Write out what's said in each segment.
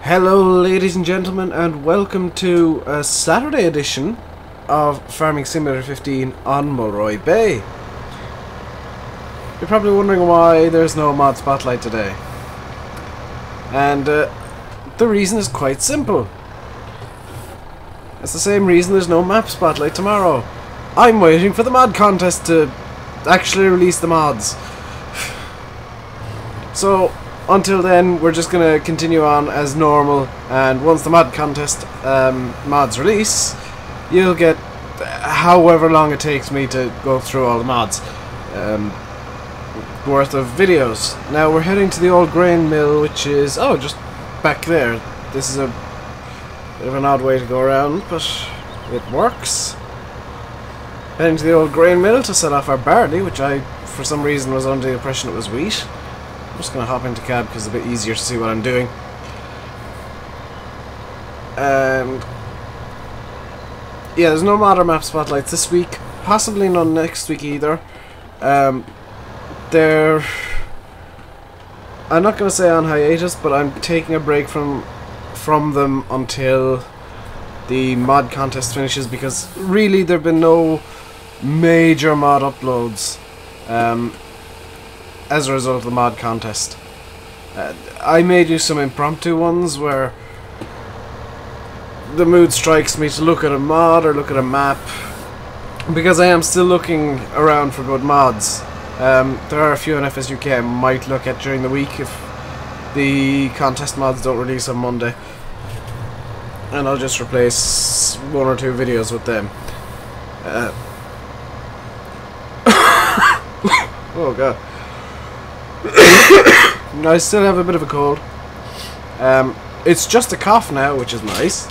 Hello ladies and gentlemen, and welcome to a Saturday edition of Farming Simulator 15 on Mulroy Bay. You're probably wondering why there's no mod spotlight today. And the reason is quite simple. It's the same reason there's no map spotlight tomorrow. I'm waiting for the mod contest to actually release the mods. So until then, we're just going to continue on as normal, and once the mod contest mods release, you'll get however long it takes me to go through all the mods worth of videos. Now we're heading to the old grain mill, which is, oh, just back there. This is a bit of an odd way to go around, but it works. Heading to the old grain mill to set off our barley, which I, for some reason, was under the impression it was wheat. I'm just going to hop into cab because it's a bit easier to see what I'm doing. And yeah, there's no modern map spotlights this week, possibly none next week either. I'm not going to say on hiatus, but I'm taking a break from them until the mod contest finishes, because really there have been no major mod uploads as a result of the mod contest. I may do some impromptu ones where the mood strikes me to look at a mod or look at a map, because I am still looking around for good mods. There are a few on FSUK I might look at during the week if the contest mods don't release on Monday, and I'll just replace one or two videos with them. Oh god. I still have a bit of a cold. It's just a cough now, which is nice.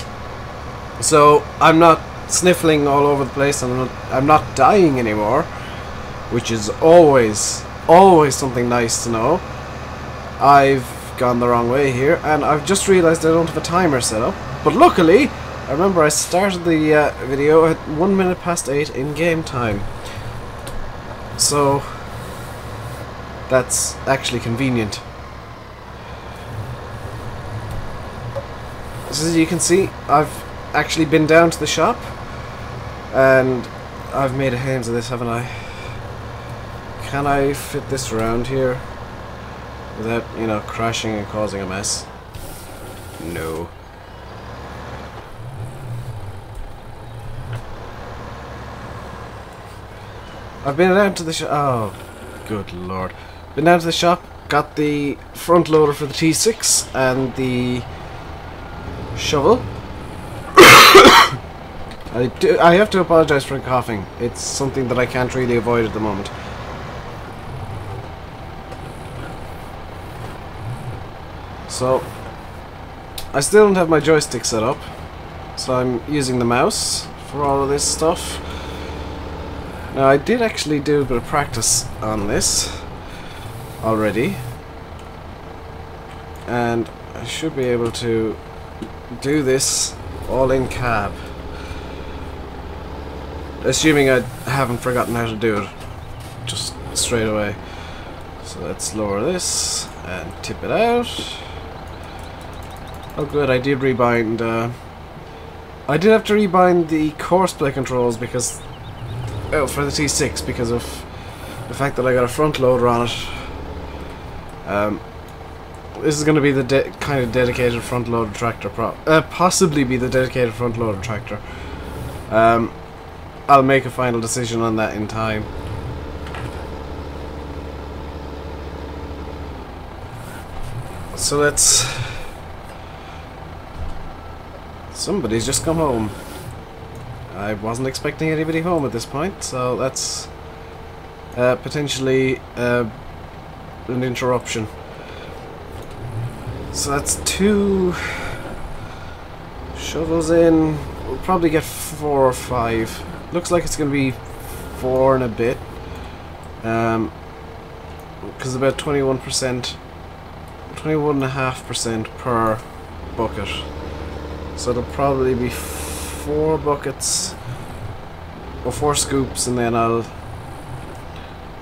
So I'm not sniffling all over the place, and I'm not dying anymore, which is always something nice to know. I've gone the wrong way here, and I've just realised I don't have a timer set up. But luckily, I remember I started the video at 1 minute past 8 in game time. So that's actually convenient. So as you can see, I've actually been down to the shop, and I've made a hands of this, haven't I? Can I fit this around here without, you know, crashing and causing a mess? No. I've been down to the shop. Oh, good lord. Been down to the shop, got the front loader for the T6 and the shovel. I have to apologise for coughing. It's something that I can't really avoid at the moment. So I still don't have my joystick set up, so I'm using the mouse for all of this stuff. Now I did actually do a bit of practice on this already, and I should be able to do this all in cab, assuming I haven't forgotten how to do it just straight away. So let's lower this and tip it out. Oh good, I did rebind, I did have to rebind the courseplay controls because, oh, for the T6, because of the fact that I got a front loader on it. This is going to be the kind of dedicated front loader tractor, possibly be the dedicated front loader tractor. I'll make a final decision on that in time. So let's... Somebody's just come home. I wasn't expecting anybody home at this point, so that's potentially an interruption. So that's 2 shovels in. We'll probably get 4 or 5. Looks like it's going to be 4 and a bit, because about 21%, 21.5% per bucket. So it'll probably be 4 buckets or 4 scoops, and then I'll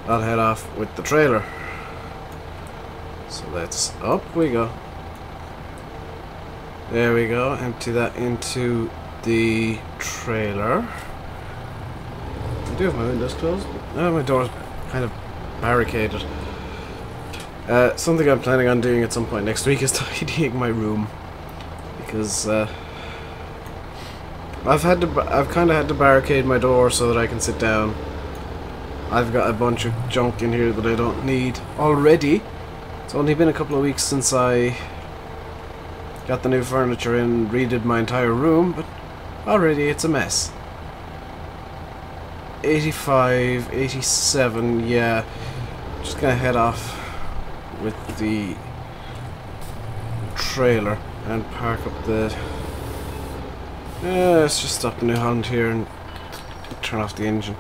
head off with the trailer. So let's, up we go. There we go. Empty that into the trailer. I do have my windows closed. No, my door's kind of barricaded. Something I'm planning on doing at some point next week is tidying my room, because I've kind of had to barricade my door so that I can sit down. I've got a bunch of junk in here that I don't need already. It's only been a couple of weeks since I got the new furniture in, redid my entire room, but already it's a mess. 85, 87, yeah. Just gonna head off with the trailer and park up the... let's just stop the New Holland here and turn off the engine.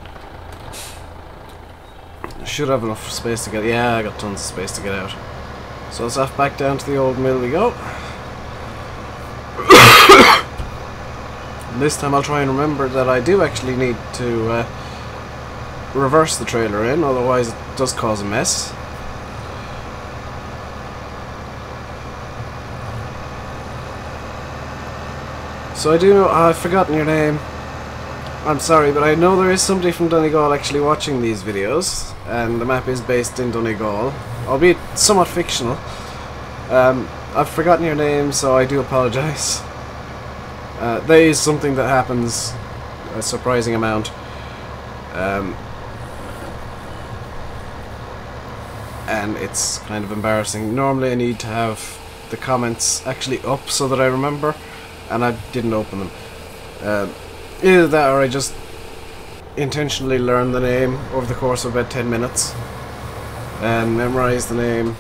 I should have enough space to get... yeah, I got tons of space to get out. So let's off back down to the old mill we go. This time I'll try and remember that I do actually need to reverse the trailer in, otherwise it does cause a mess. So I do know, I've forgotten your name. I'm sorry, but I know there is somebody from Donegal actually watching these videos, and the map is based in Donegal, albeit somewhat fictional. I've forgotten your name, so I do apologise. That is something that happens a surprising amount. And it's kind of embarrassing. Normally I need to have the comments actually up so that I remember, and I didn't open them. Either that or I just intentionally learned the name over the course of about 10 minutes and memorized the name.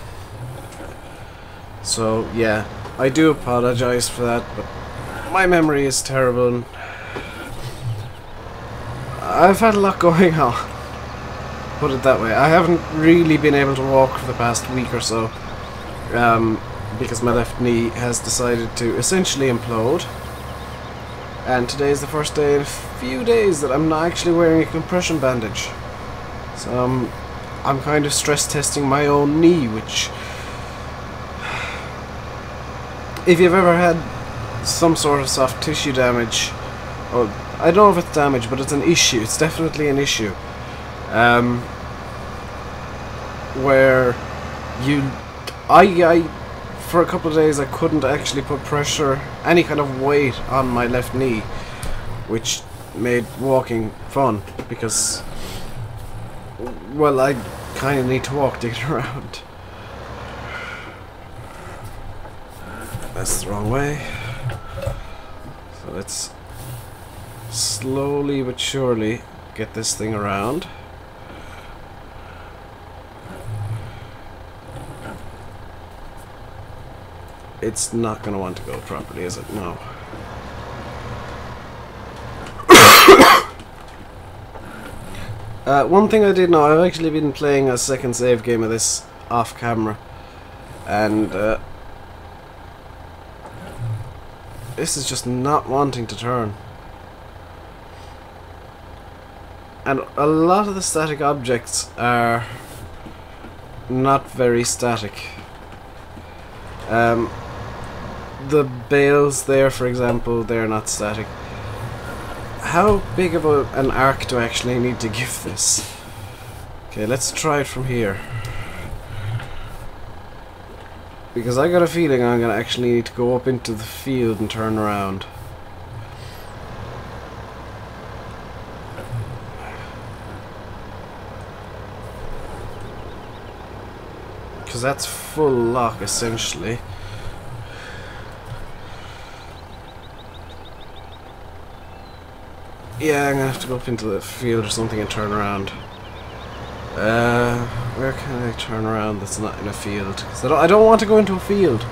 So yeah, I do apologize for that, but my memory is terrible and I've had a lot going on, put it that way. I haven't really been able to walk for the past week or so, because my left knee has decided to essentially implode. And today is the first day in a few days that I'm not actually wearing a compression bandage. So I'm kind of stress testing my own knee, which, if you've ever had some sort of soft tissue damage, or I don't know if it's damage, but it's an issue, it's definitely an issue, where I for a couple of days I couldn't actually put pressure, any kind of weight on my left knee, which made walking fun, because, well, I kind of need to walk to get around. That's the wrong way. So let's slowly but surely get this thing around. It's not going to want to go properly, is it? No. One thing I did know, I've actually been playing a second save game of this off camera, and this is just not wanting to turn. And a lot of the static objects are not very static. The bales there, for example, they're not static. How big of an arc do I actually need to give this? Okay, let's try it from here. Because I got a feeling I'm gonna actually need to go up into the field and turn around. Because that's full lock, essentially. Yeah, I'm gonna have to go up into the field or something and turn around. Where can I turn around that's not in a field? Because I don't want to go into a field.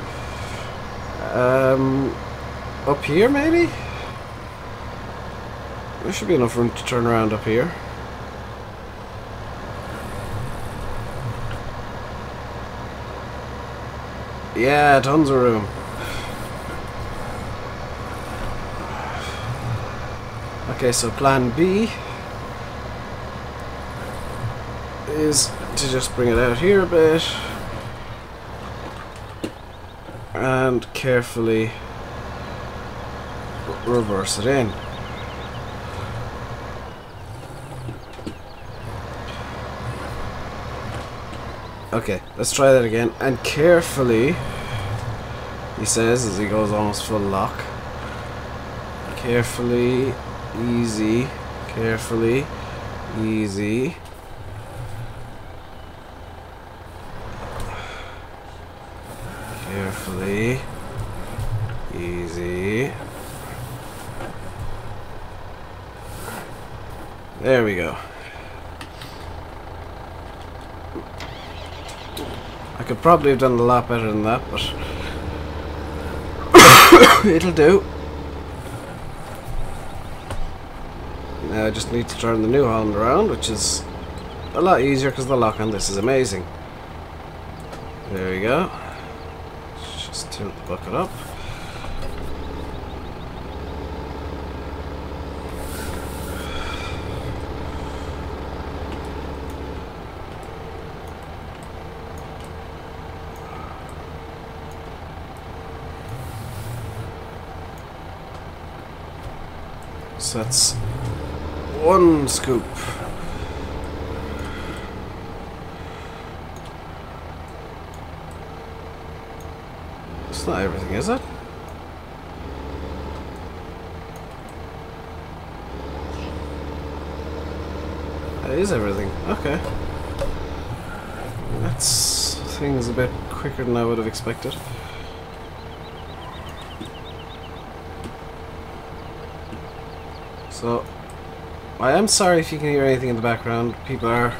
Up here, maybe? There should be enough room to turn around up here. Yeah, tons of room. Okay, so plan B is to just bring it out here a bit and carefully reverse it in. Okay, let's try that again. And carefully, he says as he goes almost full lock. Carefully, easy, carefully, easy. Carefully, easy. There we go. I could probably have done a lot better than that, but it'll do. Now I just need to turn the New Holland around, which is a lot easier because the lock on this is amazing. There we go. Just tilt the bucket up. So that's one scoop. It's not everything, is it? That is everything. Okay. That's things a bit quicker than I would have expected. So, I am sorry if you can hear anything in the background. People are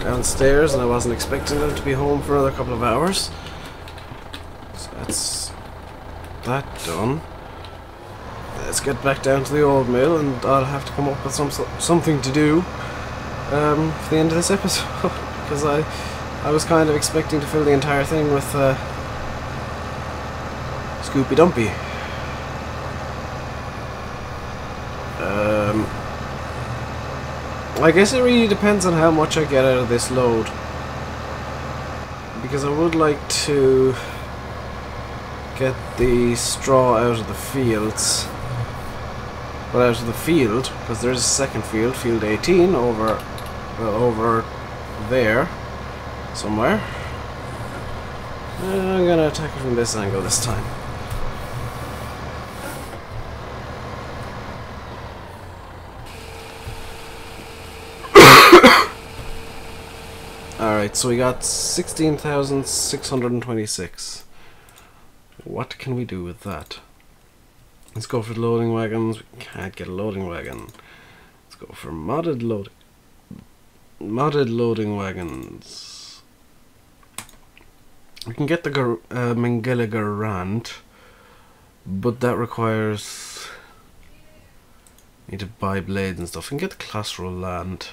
downstairs and I wasn't expecting them to be home for another couple of hours. So that's that done. Let's get back down to the old mill and I'll have to come up with something to do for the end of this episode. Because I was kind of expecting to fill the entire thing with Scoopy Dumpy. I guess it really depends on how much I get out of this load, because I would like to get the straw out of the fields, well, out of the field, because there's a second field, field 18, over there somewhere. And I'm gonna attack it from this angle this time. Alright, so we got 16,626. What can we do with that? Let's go for loading wagons. We can't get a loading wagon. Let's go for modded loading wagons. We can get the Mengele Garant, but that requires need to buy blades and stuff. We can get the Classrow Land,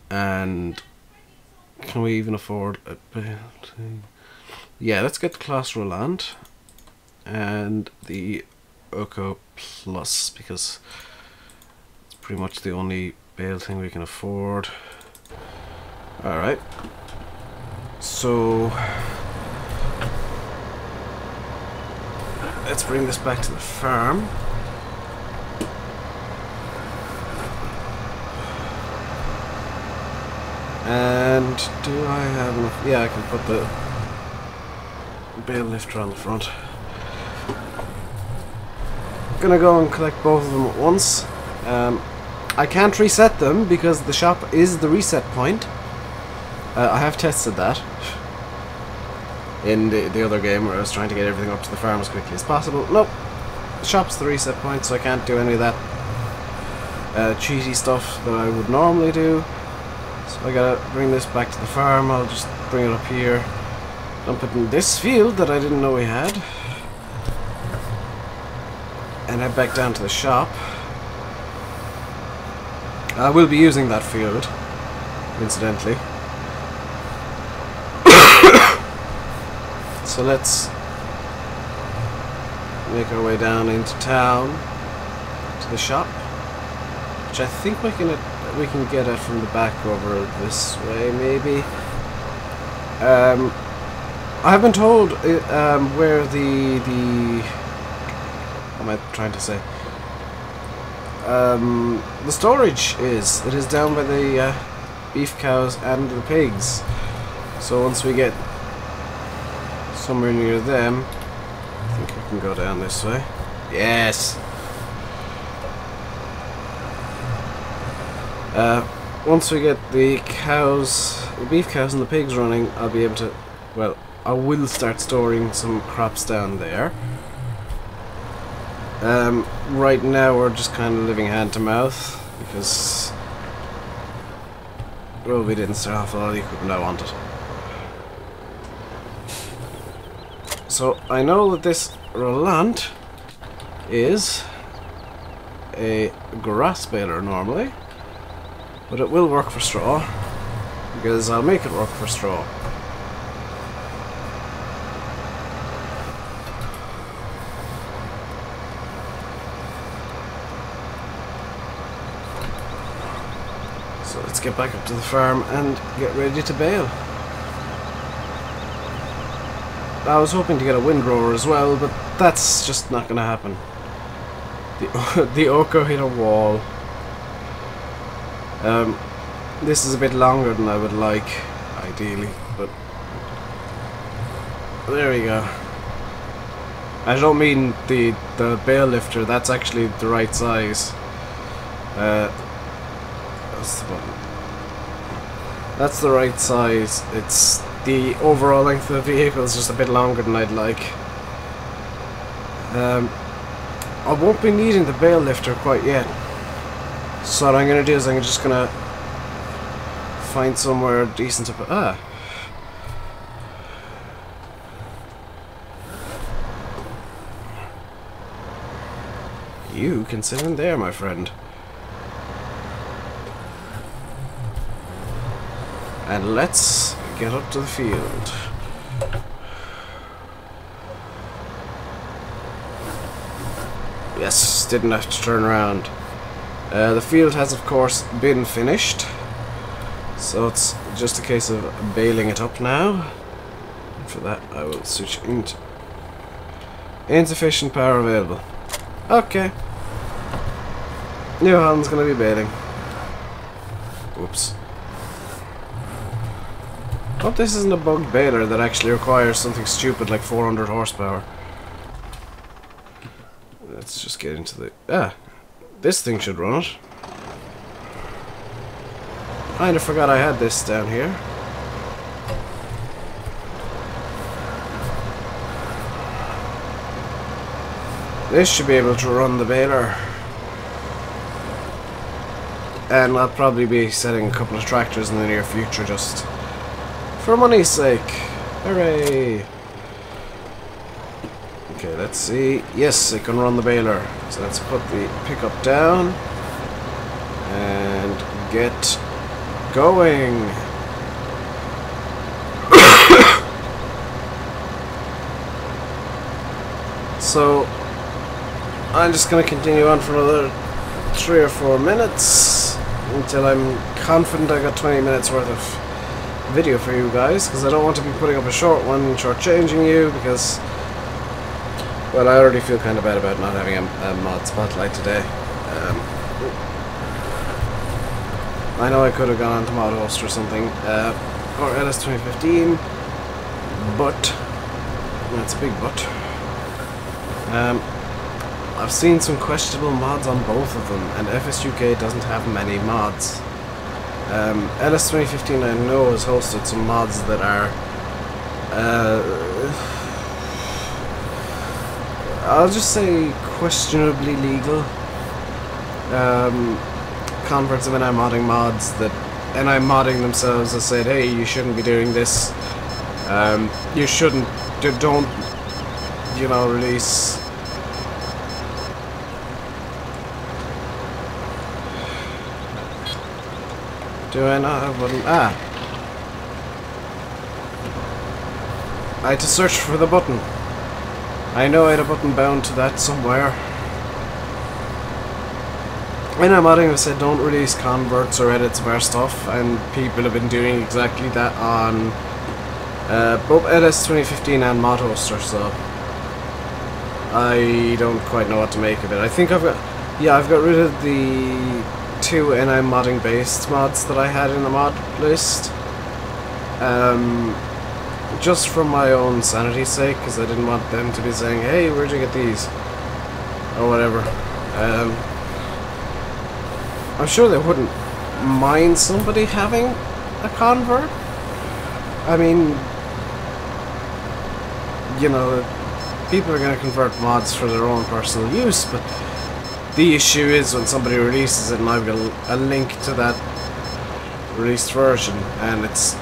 and can we even afford a yeah, let's get the Classrow Land and the Öko Plus, because it's pretty much the only bale thing we can afford. Alright, so let's bring this back to the farm. And do I have enough? Yeah, I can put the bale lifter on the front. I'm gonna go and collect both of them at once. I can't reset them because the shop is the reset point. I have tested that in the other game where I was trying to get everything up to the farm as quickly as possible. Nope, the shop's the reset point, so I can't do any of that cheaty stuff that I would normally do. So I gotta bring this back to the farm. I'll just bring it up here, dump it in this field that I didn't know we had, and head back down to the shop. I will be using that field, incidentally. So let's make our way down into town to the shop, which I think we can get it from the back over this way, maybe. I have been told where the am I trying to say? The storage is. It is down by the beef cows and the pigs. So once we get somewhere near them, I think I can go down this way. Yes! Once we get the cows, the beef cows and the pigs running, I'll be able to, well, I will start storing some crops down there. Right now we're just kind of living hand to mouth because, well, we didn't start off with all the equipment I wanted. So I know that this Roland is a grass baler normally, but it will work for straw because I'll make it work for straw. So let's get back up to the farm and get ready to bale. I was hoping to get a windrower as well, but that's just not going to happen. The Oko hit a wall. This is a bit longer than I would like, ideally, but there we go. I don't mean the bale lifter, that's actually the right size. That's the button. That's the right size. It's the overall length of the vehicle is just a bit longer than I'd like. I won't be needing the bale lifter quite yet. So what I'm going to do is I'm just going to find somewhere decent to put... Ah! You can sit in there, my friend. And let's get up to the field. Yes, didn't have to turn around. The field has of course been finished, so it's just a case of baling it up now. For that I will switch into insufficient power available. Okay. New Holland's gonna be baling. Whoops. Hope this isn't a bugged baler that actually requires something stupid like 400 horsepower. Let's just get into the... Ah! This thing should run it. Kinda forgot I had this down here. This should be able to run the baler. And I'll probably be setting a couple of tractors in the near future just for money's sake. Hooray! Okay, let's see. Yes, it can run the baler. So let's put the pickup down and get going. So I'm just going to continue on for another 3 or 4 minutes until I'm confident I got 20 minutes worth of video for you guys, because I don't want to be putting up a short one and shortchanging you, because, well, I already feel kind of bad about not having a mod spotlight today. I know I could have gone on to mod host or something, or LS 2015, but that's a big but. I've seen some questionable mods on both of them, and FSUK doesn't have many mods. LS 2015 I know has hosted some mods that are I'll just say questionably legal. Converts of NI modding mods that NI modding themselves have said, hey, you shouldn't be doing this. You shouldn't, don't, you know, release. Do I not have one? Ah! I had to search for the button. I know I had a button bound to that somewhere. When I'm modding, I said don't release converts or edits of our stuff, and people have been doing exactly that on both LS 2015 and ModHoster, so I don't quite know what to make of it. I think I've got rid of the 2 NI modding based mods that I had in the mod list. Just for my own sanity's sake, because I didn't want them to be saying, hey, where'd you get these? Or whatever. I'm sure they wouldn't mind somebody having a convert. I mean, you know, people are going to convert mods for their own personal use, but the issue is when somebody releases it and I've got a link to that released version, and it's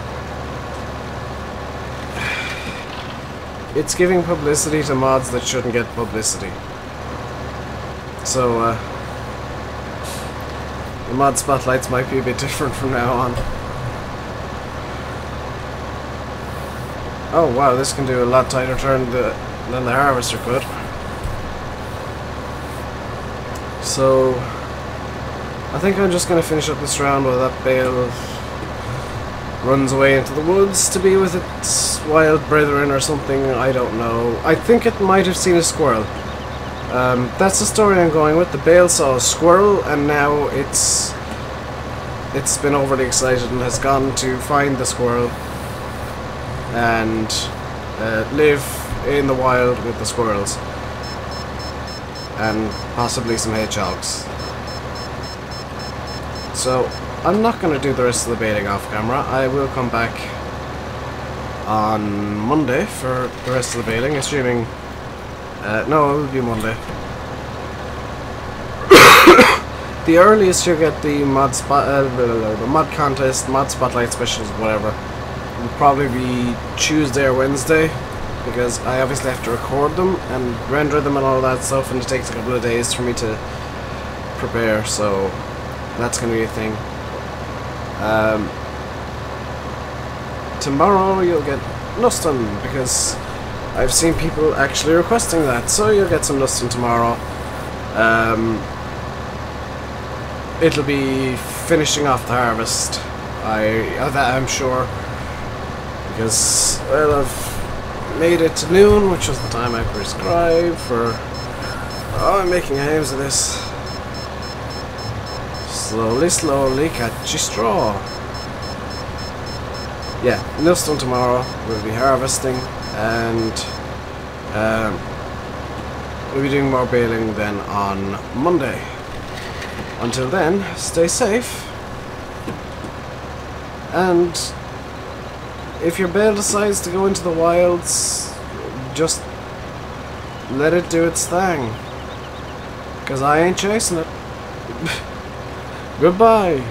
giving publicity to mods that shouldn't get publicity. So, the mod spotlights might be a bit different from now on. Oh wow, this can do a lot tighter turn than the harvester could. So, I think I'm just going to finish up this round while that bale runs away into the woods to be with its wild brethren or something. I don't know. I think it might have seen a squirrel. That's the story I'm going with. The bale saw a squirrel, and now it's been overly excited and has gone to find the squirrel and live in the wild with the squirrels and possibly some hedgehogs. So I'm not going to do the rest of the baiting off camera. I will come back on Monday for the rest of the bailing, assuming no, it will be Monday. The earliest you'll get the the mod contest, mod spotlight specials, whatever, will probably be Tuesday or Wednesday, because I obviously have to record them and render them and all that stuff, and it takes a couple of days for me to prepare, so that's going to be a thing. Tomorrow you'll get Nuston, because I've seen people actually requesting that, so you'll get some Nuston tomorrow. It'll be finishing off the harvest, I'm sure, because, well, I've made it to noon, which was the time I prescribed for... Oh, I'm making aims of this. Slowly, slowly, catch your straw. Yeah, Nuston tomorrow, we'll be harvesting, and we'll be doing more baling then on Monday. Until then, stay safe, and if your bale decides to go into the wilds, just let it do its thing, because I ain't chasing it. Goodbye.